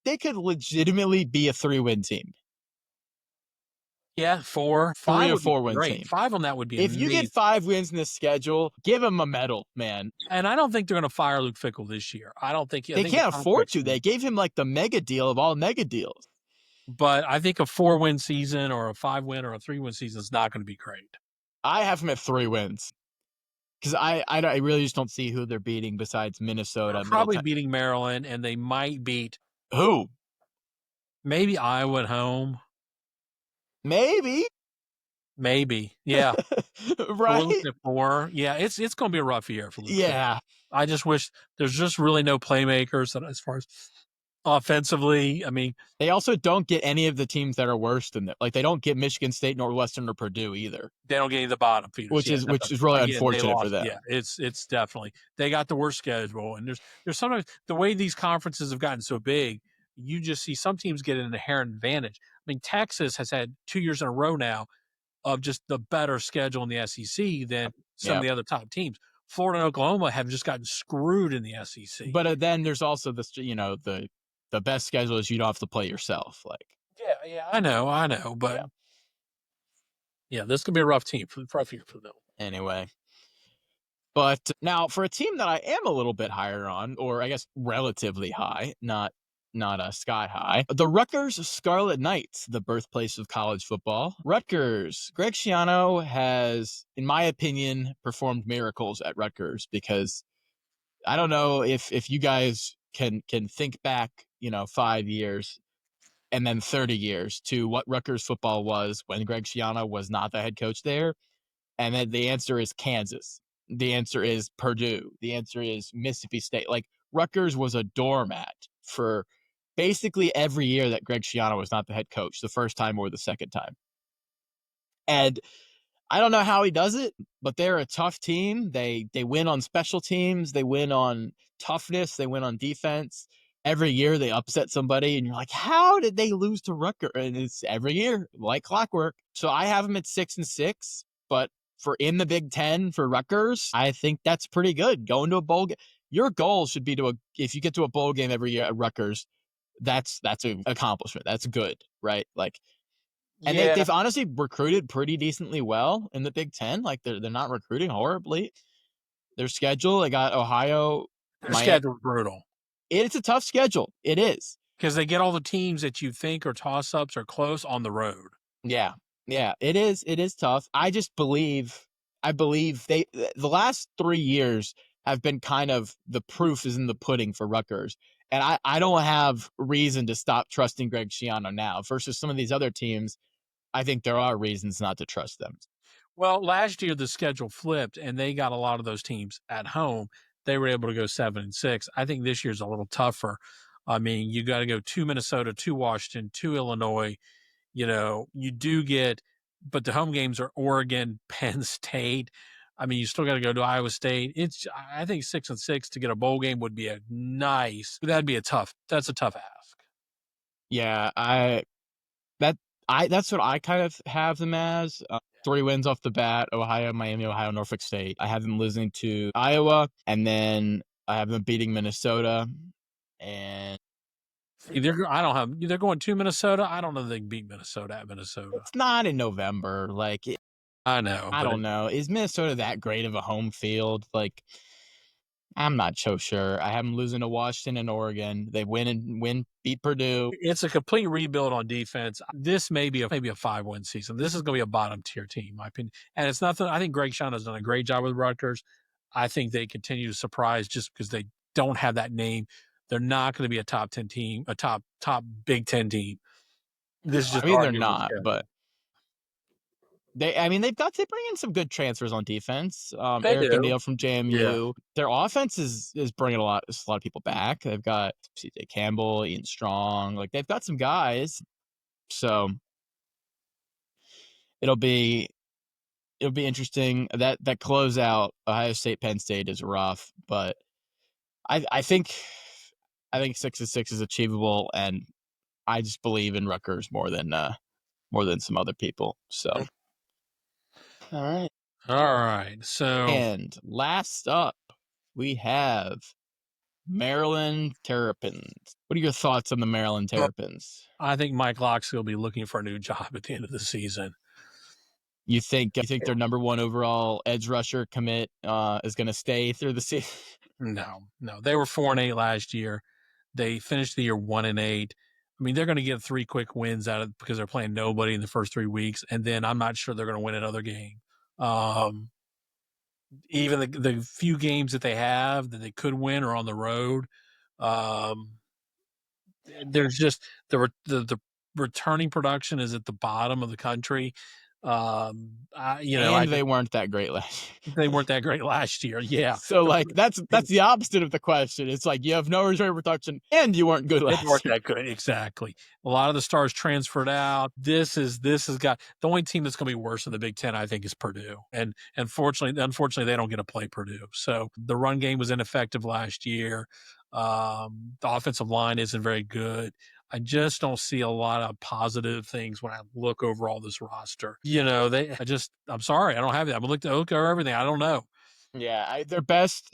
F: They could legitimately be a 3-win team.
G: Yeah, 4.
F: 3 or 4 win team.
G: 5 on that would be
F: if
G: amazing.
F: you get 5 wins in this schedule, give them a medal, man.
G: And I don't think they're going to fire Luke Fickell this year. I don't think
F: they can't afford to. They gave him like the mega deal of all mega deals.
G: But I think a 4-win season or a 5-win or a 3-win season is not going to be great.
F: I have him at 3 wins because I really just don't see who they're beating besides Minnesota.
G: They're probably beating Maryland, and they might beat
F: who?
G: Maybe Iowa at home.
F: Maybe.
G: Yeah.
F: Right.
G: 4. Yeah, it's going to be a rough year for Luke.
F: Yeah.
G: I just wish there's just really no playmakers as far as offensively. I mean,
F: they also don't get any of the teams that are worse than them. Like, they don't get Michigan State, Northwestern, or Purdue either.
G: They don't get any of the bottom feeders,
F: which is really unfortunate for them.
G: Yeah, it's definitely, they got the worst schedule, and there's sometimes the way these conferences have gotten so big, you just see some teams get an inherent advantage. I mean, Texas has had 2 years in a row now of just the better schedule in the SEC than some of the other top teams. Florida and Oklahoma have just gotten screwed in the SEC.
F: But then there's also this, the best schedule is you don't have to play yourself. Like,
G: yeah, I know, but yeah, this could be a rough year for them.
F: Anyway, but now for a team that I am a little bit higher on, or I guess relatively high, not a sky high, the Rutgers Scarlet Knights, the birthplace of college football. Rutgers, Greg Schiano has, in my opinion, performed miracles at Rutgers, because I don't know if you guys can think back, 5 years and then 30 years to what Rutgers football was when Greg Schiano was not the head coach there. And then the answer is Kansas. The answer is Purdue. The answer is Mississippi State. Like, Rutgers was a doormat for basically every year that Greg Schiano was not the head coach, the first time or the second time. And I don't know how he does it, but they're a tough team. They win on special teams. They win on toughness. They win on defense. Every year they upset somebody, and you're like, how did they lose to Rutgers? And it's every year, like clockwork. So I have them at 6-6, but for in the Big Ten for Rutgers, I think that's pretty good. Going to a bowl game. Your goal should be if you get to a bowl game every year at Rutgers, that's an accomplishment. That's good, right? Like, and they've honestly recruited pretty decently well in the Big Ten. Like, they're not recruiting horribly. Their schedule, they got Ohio.
G: Their schedule is brutal.
F: It's a tough schedule. It is.
G: Because they get all the teams that you think are toss-ups or close on the road.
F: Yeah, it is. It is tough. I believe the last 3 years have been kind of, the proof is in the pudding for Rutgers. And I don't have reason to stop trusting Greg Schiano now versus some of these other teams. I think there are reasons not to trust them.
G: Well, last year the schedule flipped, and they got a lot of those teams at home. They were able to go 7-6. I think this year's a little tougher. I mean, you got to go to Minnesota, to Washington, to Illinois. You do get, but the home games are Oregon, Penn State. I mean, you still got to go to Iowa State. I think 6-6 to get a bowl game would be that's a tough ask.
F: Yeah, that's what I kind of have them as. 3 wins off the bat: Ohio, Miami, Ohio, Norfolk State. I have them losing to Iowa, and then I have them beating Minnesota. And
G: they're going to Minnesota. I don't know if they can beat Minnesota at Minnesota.
F: It's not in November. Like,
G: I know.
F: I don't know. Is Minnesota that great of a home field? Like, I'm not so sure. I have them losing to Washington and Oregon. They beat Purdue.
G: It's a complete rebuild on defense. This may be a 5-win season. This is going to be a bottom tier team, in my opinion. And it's nothing. I think Greg Schiano has done a great job with Rutgers. I think they continue to surprise just because they don't have that name. They're not going to be a top 10 team, a top Big Ten team. This is just.
F: I mean, they're not, but they've bring in some good transfers on defense. Eric O'Neal from JMU. Yeah. Their offense is bringing a lot of people back. They've got CJ Campbell, Ian Strong. Like, they've got some guys. So it'll be interesting. That closeout, Ohio State, Penn State is rough, but I think 6-6 is achievable, and I just believe in Rutgers more than some other people. So. All right. So,
G: and
F: last up, we have Maryland Terrapins. What are your thoughts on the Maryland Terrapins?
G: I think Mike Locksley will be looking for a new job at the end of the season.
F: You think their number one overall edge rusher commit is going to stay through the season?
G: No. They were 4-8 last year. They finished the year 1-8. I mean, they're going to get 3 quick wins out of because they're playing nobody in the first 3 weeks, and then I'm not sure they're going to win another game. Even the few games that they have that they could win are on the road. There's just the returning production is at the bottom of the country.
F: They weren't that great last year.
G: They weren't that great last year. Yeah.
F: So that's the opposite of the question. It's like you have no return production and you weren't good last year. They weren't
G: that good. Exactly. A lot of the stars transferred out. This has got the only team that's going to be worse in the Big Ten, I think, is Purdue. And unfortunately, they don't get to play Purdue. So the run game was ineffective last year. The offensive line isn't very good. I just don't see a lot of positive things when I look over all this roster. I'm sorry, I don't have that. I'm looking over everything. I don't know.
F: Yeah, their best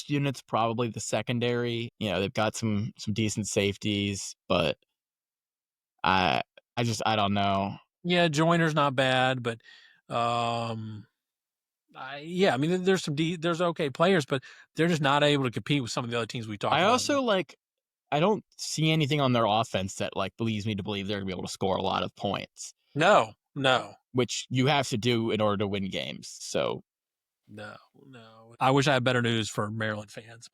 F: unit's probably the secondary. They've got some decent safeties, but I don't know.
G: Yeah, Joyner's not bad, but there's okay players, but they're just not able to compete with some of the other teams we talked about.
F: I also I don't see anything on their offense that leads me to believe they're going to be able to score a lot of points.
G: No.
F: Which you have to do in order to win games. So.
G: No. I wish I had better news for Maryland fans,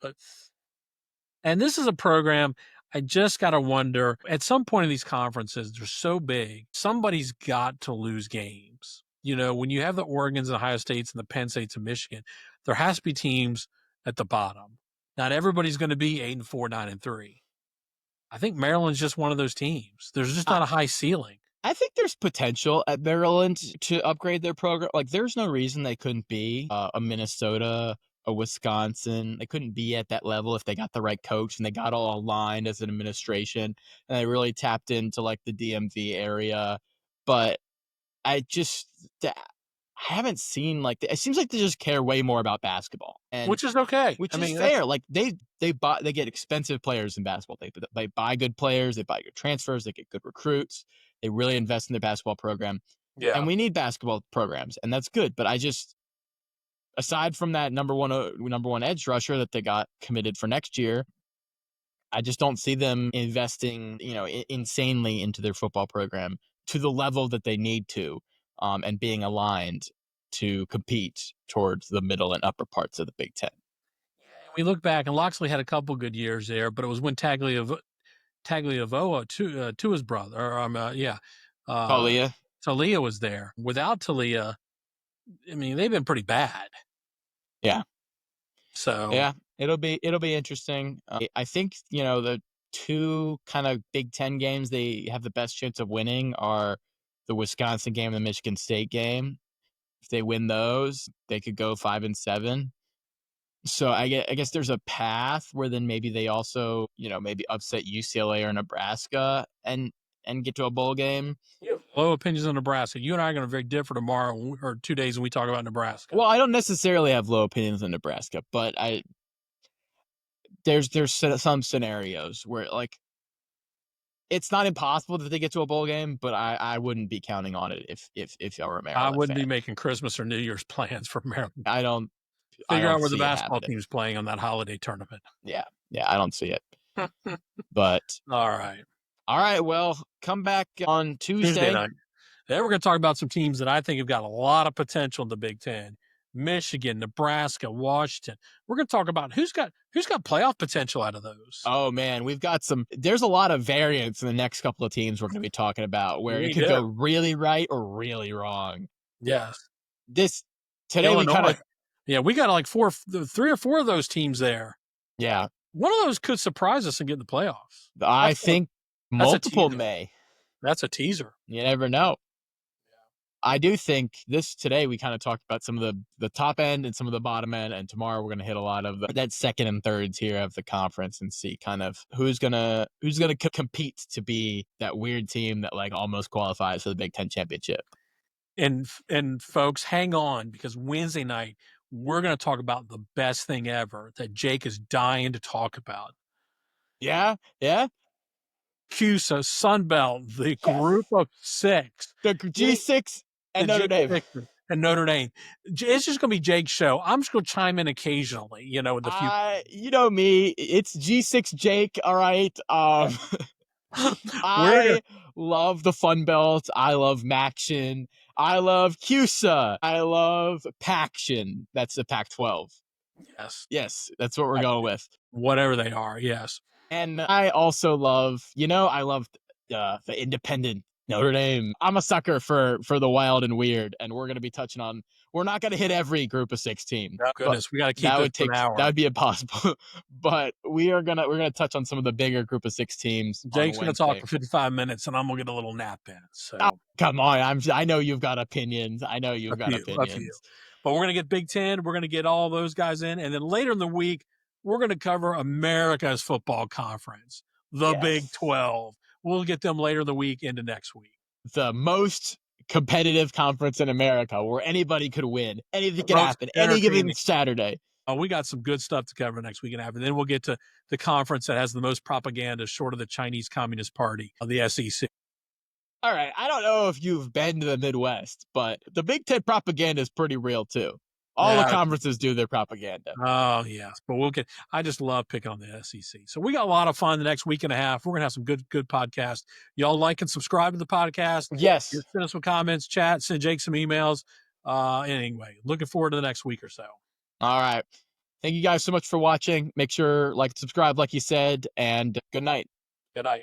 G: and this is a program I just got to wonder, at some point in these conferences, they're so big, somebody's got to lose games. When you have the Oregons and Ohio States and the Penn States and Michigan, there has to be teams at the bottom. Not everybody's going to be 8-4, 9-3. I think Maryland's just one of those teams. There's just not a high ceiling.
F: I think there's potential at Maryland to upgrade their program. There's no reason they couldn't be a Minnesota, a Wisconsin. They couldn't be at that level if they got the right coach and they got all aligned as an administration and they really tapped into the DMV area. But I haven't seen it seems like they just care way more about basketball, and
G: which is okay.
F: Which is fair. They get expensive players in basketball. They buy good players. They buy good transfers. They get good recruits. They really invest in their basketball program.
G: Yeah,
F: and we need basketball programs, and that's good. But aside from that number one edge rusher that they got committed for next year, I just don't see them investing insanely into their football program to the level that they need to. And being aligned to compete towards the middle and upper parts of the Big Ten.
G: We look back, and Locksley had a couple good years there, but it was when Tagliavoa to his brother, Talia was there. Without Talia, they've been pretty bad.
F: Yeah.
G: So
F: yeah, it'll be interesting. I think the 2 kind of Big Ten games they have the best chance of winning are the Wisconsin game and the Michigan State game. If they win those, they could go 5-7. So I guess there's a path where then maybe they also, maybe upset UCLA or Nebraska and get to a bowl game.
G: You have low opinions on Nebraska. You and I are going to very differ tomorrow or 2 days when we talk about Nebraska.
F: Well, I don't necessarily have low opinions on Nebraska, but there's some scenarios where it's not impossible that they get to a bowl game, but I wouldn't be counting on it if y'all were a Maryland
G: I wouldn't
F: fan.
G: be making Christmas or New Year's plans for Maryland.
F: I don't I
G: Figure out
F: don't
G: where the
F: see it
G: basketball
F: happening.
G: team's playing on that holiday tournament.
F: Yeah, I don't see it. But
G: All right.
F: Well, come back on
G: Tuesday
F: Tuesday.
G: night. Then we're going to talk about some teams that I think have got a lot of potential in the Big Ten. Michigan, Nebraska, Washington. We're going to talk about who's got playoff potential out of those.
F: Oh man, there's a lot of variance in the next couple of teams we're going to be talking about where it could go really right or really wrong.
G: Yes.
F: Today
G: Illinois. We got like 3 or 4 of those teams there.
F: Yeah.
G: One of those could surprise us and get in the playoffs.
F: I think multiple may.
G: That's a teaser.
F: You never know. I do think today we kind of talked about some of the top end and some of the bottom end, and tomorrow we're going to hit a lot of that second and third tier of the conference and see kind of who's gonna compete to be that weird team that like almost qualifies for the Big Ten championship.
G: And folks, hang on, because Wednesday night we're going to talk about the best thing ever that Jake is dying to talk about.
F: Yeah.
G: CUSA, Sunbelt, the group of 6.
F: The G6 and Notre Dame.
G: And Notre Dame. It's just going to be Jake's show. I'm just going to chime in occasionally, with a few.
F: You know me. It's G6 Jake, all right? I love the Fun Belt. I love Maction. I love CUSA. I love Paction. That's the Pac-12. Yes, that's what we're going with.
G: Whatever they are, yes.
F: And I also love, I love the independent Notre Dame. I'm a sucker for the wild and weird, and we're going to be touching on. We're not going to hit every group of 6 team.
G: Oh, goodness, we got to keep this an hour.
F: That would be impossible. But we're gonna touch on some of the bigger group of 6 teams.
G: Jake's going to talk for 55 minutes, and I'm going to get a little nap in. So
F: come on, I know you've got opinions.
G: But we're going to get Big Ten. We're going to get all those guys in, and then later in the week we're going to cover America's football conference, the Big 12. We'll get them later in the week into next week.
F: The most competitive conference in America where anybody could win. Anything can happen. Any given Saturday.
G: We got some good stuff to cover next week and after. Then we'll get to the conference that has the most propaganda short of the Chinese Communist Party of the SEC.
F: All right. I don't know if you've been to the Midwest, but the Big Ten propaganda is pretty real too. All the conferences do their propaganda.
G: Oh, yes. But I just love picking on the SEC. So we got a lot of fun the next week and a half. We're going to have some good podcasts. Y'all like and subscribe to the podcast.
F: Yes.
G: Send us some comments, chat, send Jake some emails. Anyway, looking forward to the next week or so.
F: All right. Thank you guys so much for watching. Make sure, subscribe, like you said, and good night.
G: Good night.